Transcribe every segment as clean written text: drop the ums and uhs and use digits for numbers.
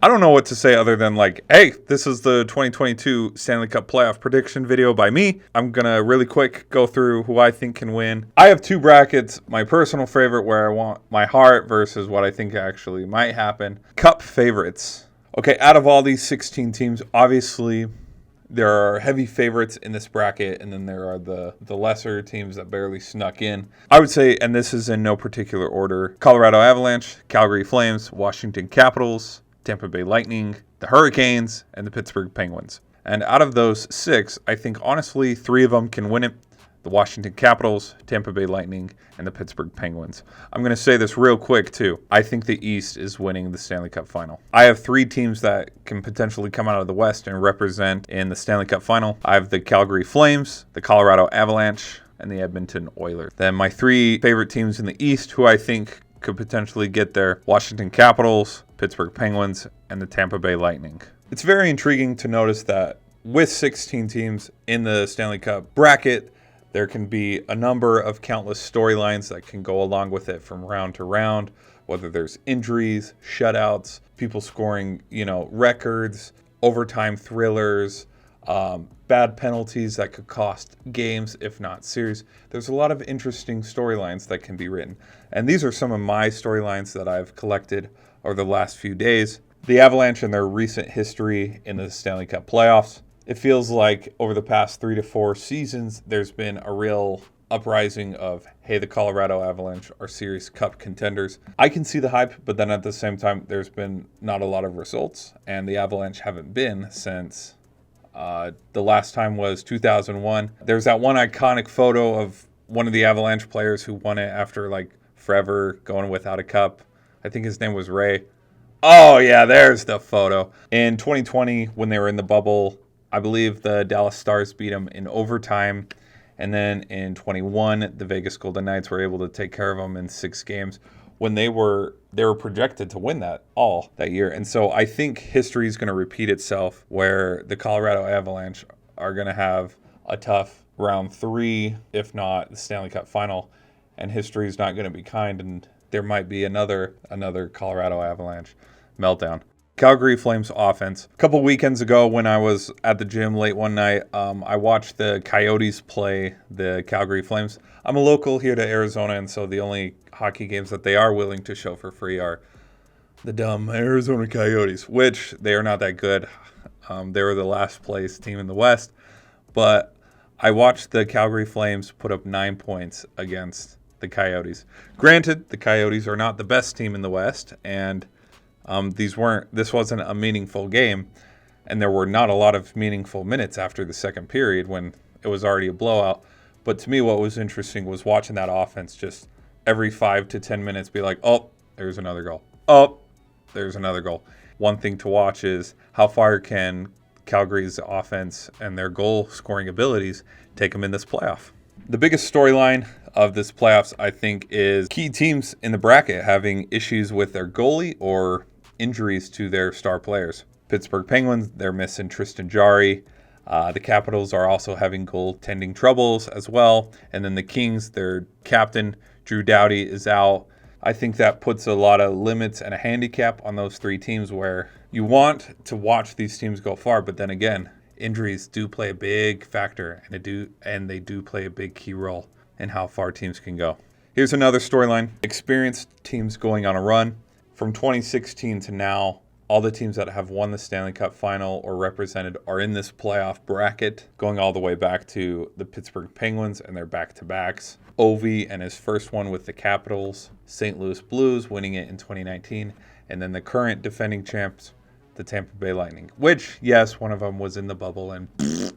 I don't know what to say other than like, hey, this is the 2022 Stanley Cup playoff prediction video by me. I'm going to really quick go through who I think can win. I have two brackets, my personal favorite where I want my heart versus what I think actually might happen. Cup favorites. Okay, out of all these 16 teams, obviously there are heavy favorites in this bracket, and then there are the lesser teams that barely snuck in. I would say, and this is in no particular order, Colorado Avalanche, Calgary Flames, Washington Capitals, Tampa Bay Lightning, the Hurricanes, and the Pittsburgh Penguins. And out of those 6, I think honestly 3 of them can win it. The Washington Capitals, Tampa Bay Lightning, and the Pittsburgh Penguins. I'm going to say this real quick, too. I think the East is winning the Stanley Cup Final. I have 3 teams that can potentially come out of the West and represent in the Stanley Cup Final. I have the Calgary Flames, the Colorado Avalanche, and the Edmonton Oilers. Then my 3 favorite teams in the East who I think could potentially get there: Washington Capitals, Pittsburgh Penguins, and the Tampa Bay Lightning. It's very intriguing to notice that with 16 teams in the Stanley Cup bracket, there can be a number of countless storylines that can go along with it from round to round, whether there's injuries, shutouts, people scoring, records, overtime thrillers, bad penalties that could cost games, if not series. There's a lot of interesting storylines that can be written. And these are some of my storylines that I've collected over the last few days. The Avalanche and their recent history in the Stanley Cup playoffs. It feels like over the past 3 to 4 seasons, there's been a real uprising of, hey, the Colorado Avalanche are serious cup contenders. I can see the hype, but then at the same time, there's been not a lot of results, and the Avalanche haven't been since the last time was 2001. There's that one iconic photo of one of the Avalanche players who won it after like forever going without a cup. I think his name was Ray. Oh, yeah, there's the photo. In 2020, when they were in the bubble, I believe the Dallas Stars beat them in overtime. And then in 21, the Vegas Golden Knights were able to take care of them in 6 games when they were projected to win that year. And so I think history is going to repeat itself where the Colorado Avalanche are going to have a tough round 3, if not the Stanley Cup final. And history is not going to be kind, and there might be another Colorado Avalanche meltdown. Calgary Flames offense. A couple weekends ago when I was at the gym late one night, I watched the Coyotes play the Calgary Flames. I'm a local here to Arizona, and so the only hockey games that they are willing to show for free are the dumb Arizona Coyotes, which they are not that good. They were the last place team in the West. But I watched the Calgary Flames put up 9 points against the Coyotes. Granted, the Coyotes are not the best team in the West, and this wasn't a meaningful game, and there were not a lot of meaningful minutes after the second period when it was already a blowout. But to me, what was interesting was watching that offense just every 5 to 10 minutes be like, oh, there's another goal. Oh, there's another goal. One thing to watch is how far can Calgary's offense and their goal-scoring abilities take them in this playoff. The biggest storyline of this playoffs, I think, is key teams in the bracket having issues with their goalie or injuries to their star players. Pittsburgh Penguins, they're missing Tristan Jarry. The Capitals are also having goaltending troubles as well. And then the Kings, their captain, Drew Doughty, is out. I think that puts a lot of limits and a handicap on those 3 teams where you want to watch these teams go far, but then again, injuries do play a big factor, and they do play a big key role in how far teams can go. Here's another storyline. Experienced teams going on a run. From 2016 to now, all the teams that have won the Stanley Cup final or represented are in this playoff bracket, going all the way back to the Pittsburgh Penguins and their back-to-backs. Ovi and his first one with the Capitals, St. Louis Blues winning it in 2019, and then the current defending champs, the Tampa Bay Lightning, which, yes, one of them was in the bubble and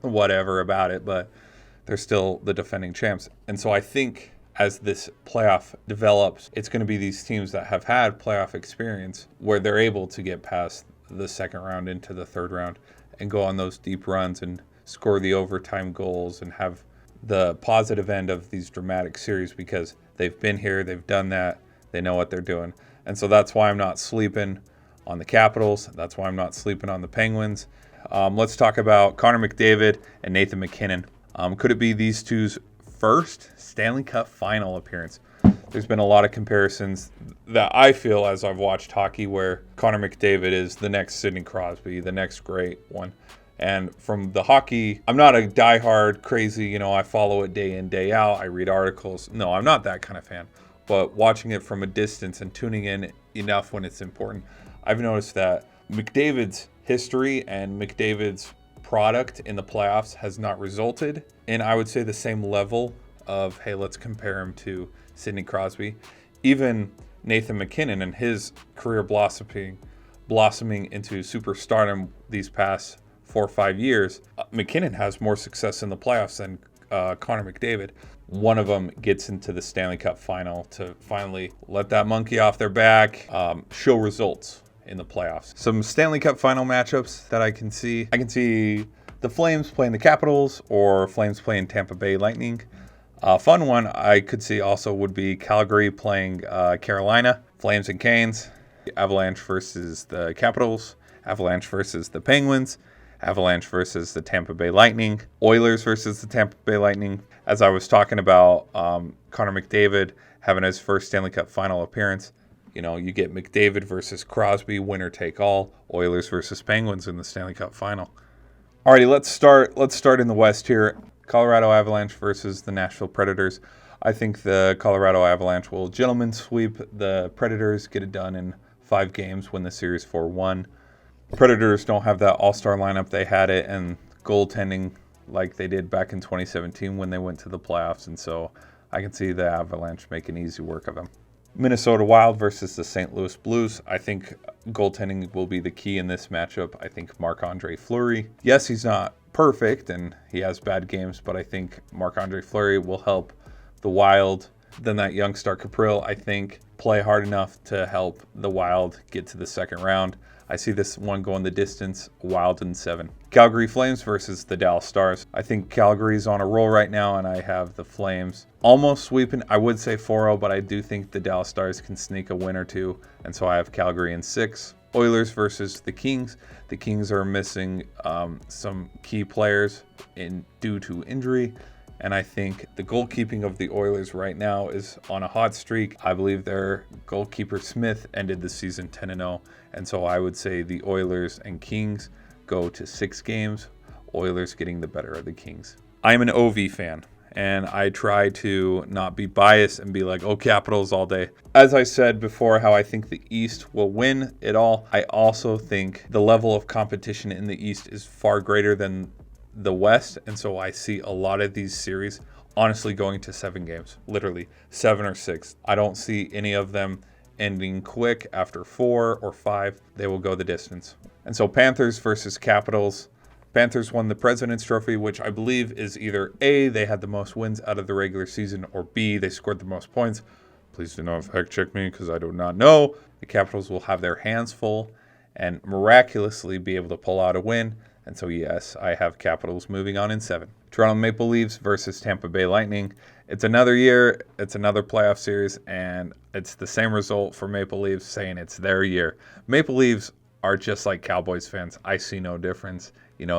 whatever about it, but they're still the defending champs. And so I think as this playoff develops, it's going to be these teams that have had playoff experience where they're able to get past the second round into the third round and go on those deep runs and score the overtime goals and have the positive end of these dramatic series because they've been here, they've done that, they know what they're doing. And so that's why I'm not sleeping on the Capitals. That's why I'm not sleeping on the Penguins. Let's talk about Connor McDavid and Nathan MacKinnon. Could it be these two's first Stanley Cup final appearance? There's been a lot of comparisons that I feel as I've watched hockey where Connor McDavid is the next Sidney Crosby, the next great one. And from the hockey, I'm not a diehard crazy, I follow it day in, day out. I read articles. No, I'm not that kind of fan. But watching it from a distance and tuning in enough when it's important, I've noticed that McDavid's history and McDavid's product in the playoffs has not resulted in, I would say, the same level of, hey, let's compare him to Sidney Crosby. Even Nathan MacKinnon and his career blossoming into superstardom these past 4 or 5 years, MacKinnon has more success in the playoffs than Connor McDavid. One of them gets into the Stanley Cup final to finally let that monkey off their back, show results in the playoffs. Some Stanley Cup final matchups that I can see. I can see the Flames playing the Capitals or Flames playing Tampa Bay Lightning. A fun one I could see also would be Calgary playing Carolina, Flames and Canes, Avalanche versus the Capitals, Avalanche versus the Penguins, Avalanche versus the Tampa Bay Lightning, Oilers versus the Tampa Bay Lightning. As I was talking about Connor McDavid having his first Stanley Cup final appearance, you get McDavid versus Crosby, winner take all, Oilers versus Penguins in the Stanley Cup final. Alrighty, let's start in the West here. Colorado Avalanche versus the Nashville Predators. I think the Colorado Avalanche will gentleman sweep the Predators, get it done in 5 games, win the series 4-1. Predators don't have that all-star lineup. They had it and goaltending like they did back in 2017 when they went to the playoffs, and so I can see the Avalanche making easy work of them. Minnesota Wild versus the St. Louis Blues. I think goaltending will be the key in this matchup. I think Marc-Andre Fleury, yes, he's not perfect and he has bad games, but I think Marc-Andre Fleury will help the Wild. Then that young star Caprill, I think, play hard enough to help the Wild get to the second round. I see this one going the distance, Wild in 7. Calgary Flames versus the Dallas Stars. I think Calgary's on a roll right now, and I have the Flames almost sweeping. I would say 4-0, but I do think the Dallas Stars can sneak a win or two, and so I have Calgary in 6. Oilers versus the Kings. The Kings are missing some key players due to injury. And I think the goalkeeping of the Oilers right now is on a hot streak. I believe their goalkeeper Smith ended the season 10-0. And so I would say the Oilers and Kings go to 6 games. Oilers getting the better of the Kings. I'm an OV fan, and I try to not be biased and be like, Capitals all day. As I said before, how I think the East will win it all, I also think the level of competition in the East is far greater than the West, and so I see a lot of these series honestly going to 7 games, literally 7 or 6. I don't see any of them ending quick after 4 or 5. They will go the distance. And so Panthers versus Capitals. Panthers won the President's Trophy, which I believe is either A, they had the most wins out of the regular season, or B, they scored the most points. Please do not fact check me because I do not know. The Capitals will have their hands full and miraculously be able to pull out a win. And so, yes, I have Capitals moving on in 7. Toronto Maple Leafs versus Tampa Bay Lightning. It's another year. It's another playoff series. And it's the same result for Maple Leafs saying it's their year. Maple Leafs are just like Cowboys fans. I see no difference.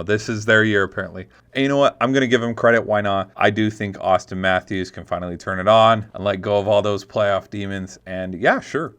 This is their year apparently. And you know what? I'm going to give them credit. Why not? I do think Austin Matthews can finally turn it on and let go of all those playoff demons. And yeah, sure.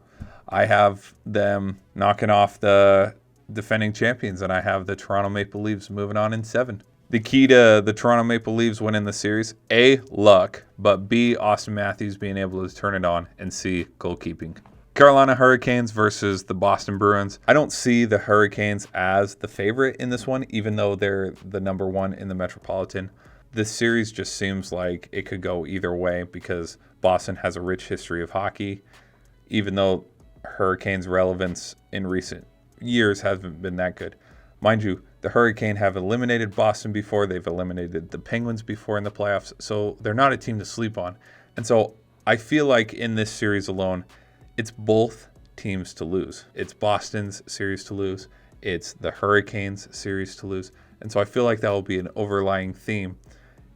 I have them knocking off the defending champions, and I have the Toronto Maple Leafs moving on in 7. The key to the Toronto Maple Leafs winning the series, A, luck, but B, Austin Matthews being able to turn it on, and C, goalkeeping. Carolina Hurricanes versus the Boston Bruins. I don't see the Hurricanes as the favorite in this one, even though they're the number 1 in the Metropolitan. This series just seems like it could go either way because Boston has a rich history of hockey, even though Hurricanes' relevance in recent years haven't been that good. Mind you, the Hurricane have eliminated Boston before. They've eliminated the Penguins before in the playoffs, so they're not a team to sleep on. And so I feel like in this series alone, it's both teams to lose. It's Boston's series to lose. It's the Hurricanes' series to lose. And so I feel like that will be an overlying theme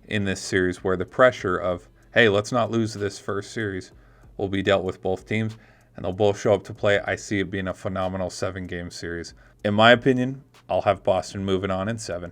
in this series where the pressure of, hey, let's not lose this first series will be dealt with both teams. And they'll both show up to play. I see it being a phenomenal 7-game series. In my opinion, I'll have Boston moving on in 7.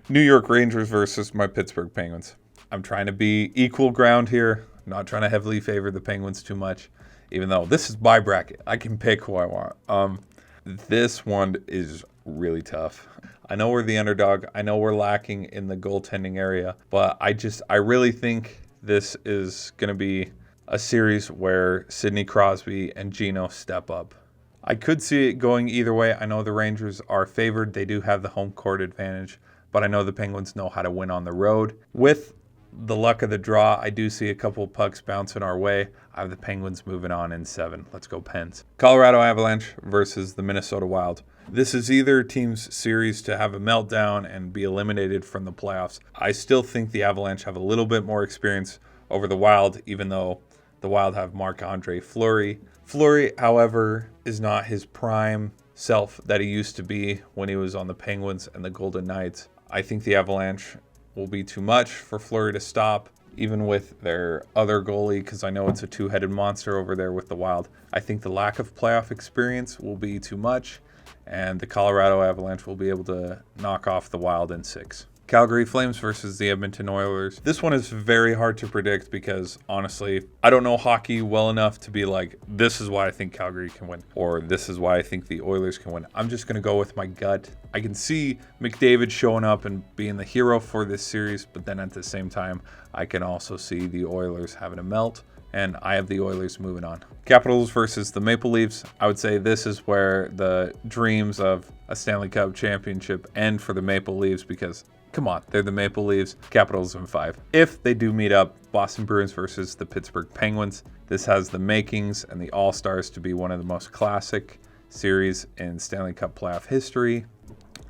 New York Rangers versus my Pittsburgh Penguins. I'm trying to be equal ground here. Not trying to heavily favor the Penguins too much, even though this is my bracket. I can pick who I want. This one is really tough. I know we're the underdog. I know we're lacking in the goaltending area, but I really think this is going to be a series where Sidney Crosby and Gino step up. I could see it going either way. I know the Rangers are favored. They do have the home court advantage, but I know the Penguins know how to win on the road. With the luck of the draw, I do see a couple pucks bouncing our way. I have the Penguins moving on in 7. Let's go Pens. Colorado Avalanche versus the Minnesota Wild. This is either team's series to have a meltdown and be eliminated from the playoffs. I still think the Avalanche have a little bit more experience over the Wild, even though the Wild have Marc-Andre Fleury. Fleury, however, is not his prime self that he used to be when he was on the Penguins and the Golden Knights. I think the Avalanche will be too much for Fleury to stop, even with their other goalie, because I know it's a two-headed monster over there with the Wild. I think the lack of playoff experience will be too much, and the Colorado Avalanche will be able to knock off the Wild in 6. Calgary Flames versus the Edmonton Oilers. This one is very hard to predict because, honestly, I don't know hockey well enough to be like, this is why I think Calgary can win, or this is why I think the Oilers can win. I'm just going to go with my gut. I can see McDavid showing up and being the hero for this series, but then at the same time, I can also see the Oilers having a melt, and I have the Oilers moving on. Capitals versus the Maple Leafs. I would say this is where the dreams of a Stanley Cup championship end for the Maple Leafs because, come on, they're the Maple Leafs. Capitals in 5. If they do meet up, Boston Bruins versus the Pittsburgh Penguins. This has the makings and the All-Stars to be one of the most classic series in Stanley Cup playoff history.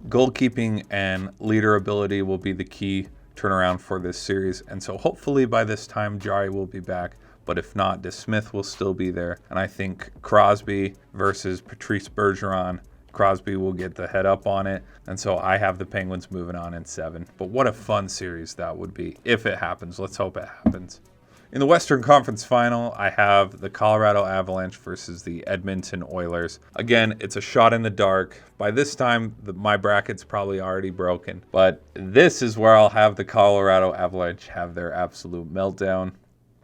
Goalkeeping and leader ability will be the key turnaround for this series. And so hopefully by this time, Jari will be back. But if not, DeSmith will still be there. And I think Crosby versus Patrice Bergeron. Crosby will get the head up on it. And so I have the Penguins moving on in 7. But what a fun series that would be if it happens. Let's hope it happens. In the Western Conference Final, I have the Colorado Avalanche versus the Edmonton Oilers. Again, it's a shot in the dark. By this time, my bracket's probably already broken. But this is where I'll have the Colorado Avalanche have their absolute meltdown.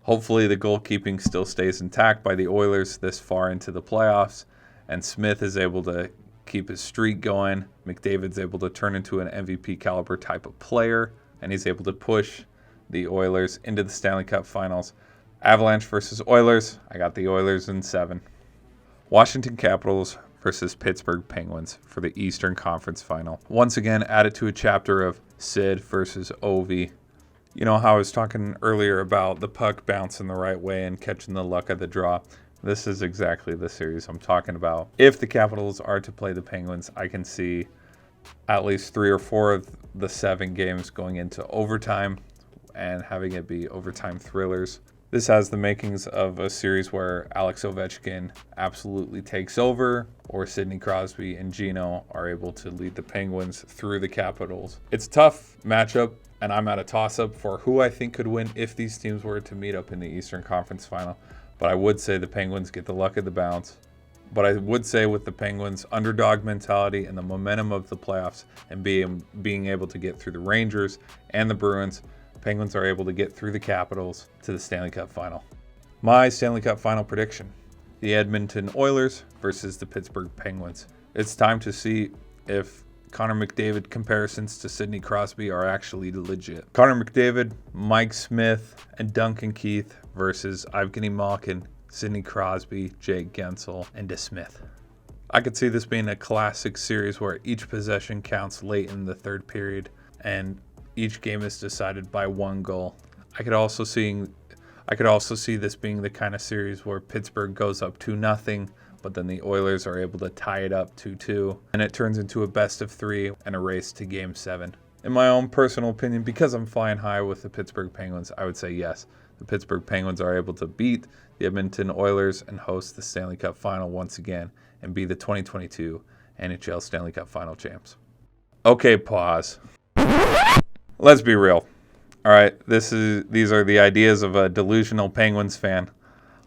Hopefully the goalkeeping still stays intact by the Oilers this far into the playoffs. And Smith is able to keep his streak going. McDavid's able to turn into an MVP caliber type of player, and he's able to push the Oilers into the Stanley Cup Finals. Avalanche versus Oilers. I got the Oilers in 7. Washington Capitals versus Pittsburgh Penguins for the Eastern Conference Final. Once again, added to a chapter of Sid versus Ovi. You know how I was talking earlier about the puck bouncing the right way and catching the luck of the draw. This is exactly the series I'm talking about. If the Capitals are to play the Penguins, I can see at least 3 or 4 of the 7 games going into overtime and having it be overtime thrillers. This has the makings of a series where Alex Ovechkin absolutely takes over, or Sidney Crosby and Gino are able to lead the Penguins through the Capitals. It's a tough matchup, and I'm at a toss-up for who I think could win if these teams were to meet up in the Eastern Conference Final. But I would say the Penguins get the luck of the bounce. But I would say with the Penguins' underdog mentality and the momentum of the playoffs and being able to get through the Rangers and the Bruins, Penguins are able to get through the Capitals to the Stanley Cup Final. My Stanley Cup Final prediction: the Edmonton Oilers versus the Pittsburgh Penguins. It's time to see if Connor McDavid comparisons to Sidney Crosby are actually legit. Connor McDavid, Mike Smith, and Duncan Keith versus Evgeny Malkin, Sidney Crosby, Jake Gensel, and DeSmith. I could see this being a classic series where each possession counts late in the third period and each game is decided by 1 goal. I could also see this being the kind of series where Pittsburgh goes up 2-0, but then the Oilers are able to tie it up 2-2, and it turns into a best of 3 and a race to Game 7. In my own personal opinion, because I'm flying high with the Pittsburgh Penguins, I would say yes. The Pittsburgh Penguins are able to beat the Edmonton Oilers and host the Stanley Cup Final once again and be the 2022 NHL Stanley Cup Final champs. Okay, pause. Let's be real. All right, these are the ideas of a delusional Penguins fan.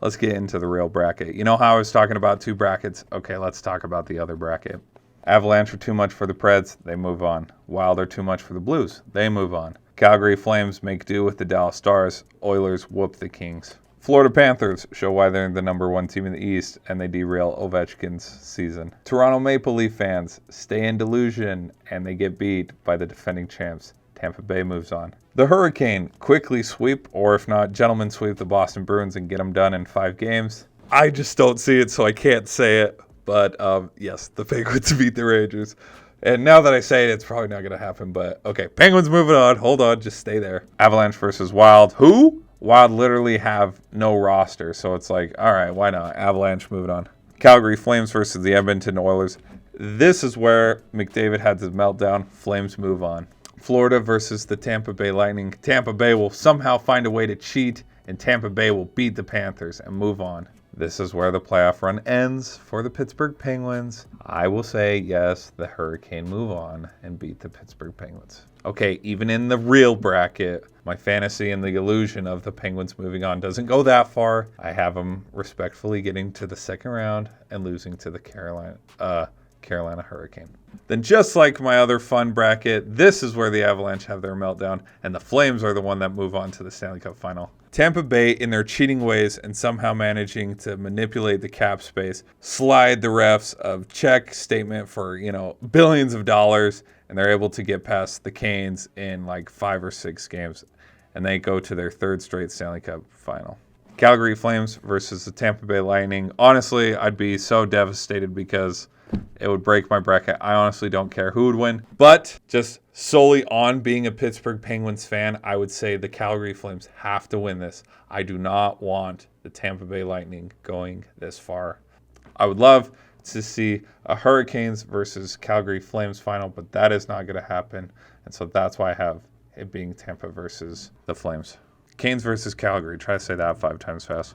Let's get into the real bracket. You know how I was talking about 2 brackets? Okay, let's talk about the other bracket. Avalanche are too much for the Preds. They move on. Wild are too much for the Blues. They move on. Calgary Flames make do with the Dallas Stars. Oilers whoop the Kings. Florida Panthers show why they're the #1 team in the East, and they derail Ovechkin's season. Toronto Maple Leaf fans stay in delusion, and they get beat by the defending champs. Tampa Bay moves on. The Hurricane quickly sweep, or if not, gentlemen sweep the Boston Bruins and get them done in 5 games. I just don't see it, so I can't say it. But yes, the Penguins beat the Rangers. And now that I say it, it's probably not going to happen. But okay, Penguins moving on. Hold on, just stay there. Avalanche versus Wild. Who? Wild literally have no roster, so it's like, all right, why not? Avalanche moving on. Calgary Flames versus the Edmonton Oilers. This is where McDavid had his meltdown. Flames move on. Florida versus the Tampa Bay Lightning. Tampa Bay will somehow find a way to cheat, and Tampa Bay will beat the Panthers and move on. This is where the playoff run ends for the Pittsburgh Penguins. I will say, yes, the Hurricane move on and beat the Pittsburgh Penguins. Okay, even in the real bracket, my fantasy and the illusion of the Penguins moving on doesn't go that far. I have them respectfully getting to the second round and losing to the Carolina Hurricane. Then just like my other fun bracket, this is where the Avalanche have their meltdown, and the Flames are the one that move on to the Stanley Cup final. Tampa Bay, in their cheating ways and somehow managing to manipulate the cap space, slide the refs a check statement for, billions of dollars, and they're able to get past the Canes in like 5 or 6 games, and they go to their 3rd straight Stanley Cup final. Calgary Flames versus the Tampa Bay Lightning. Honestly, I'd be so devastated because it would break my bracket. I honestly don't care who would win. But just solely on being a Pittsburgh Penguins fan, I would say the Calgary Flames have to win this. I do not want the Tampa Bay Lightning going this far. I would love to see a Hurricanes versus Calgary Flames final, but that is not going to happen. And so that's why I have it being Tampa versus the Flames. Canes versus Calgary. Try to say that 5 times fast.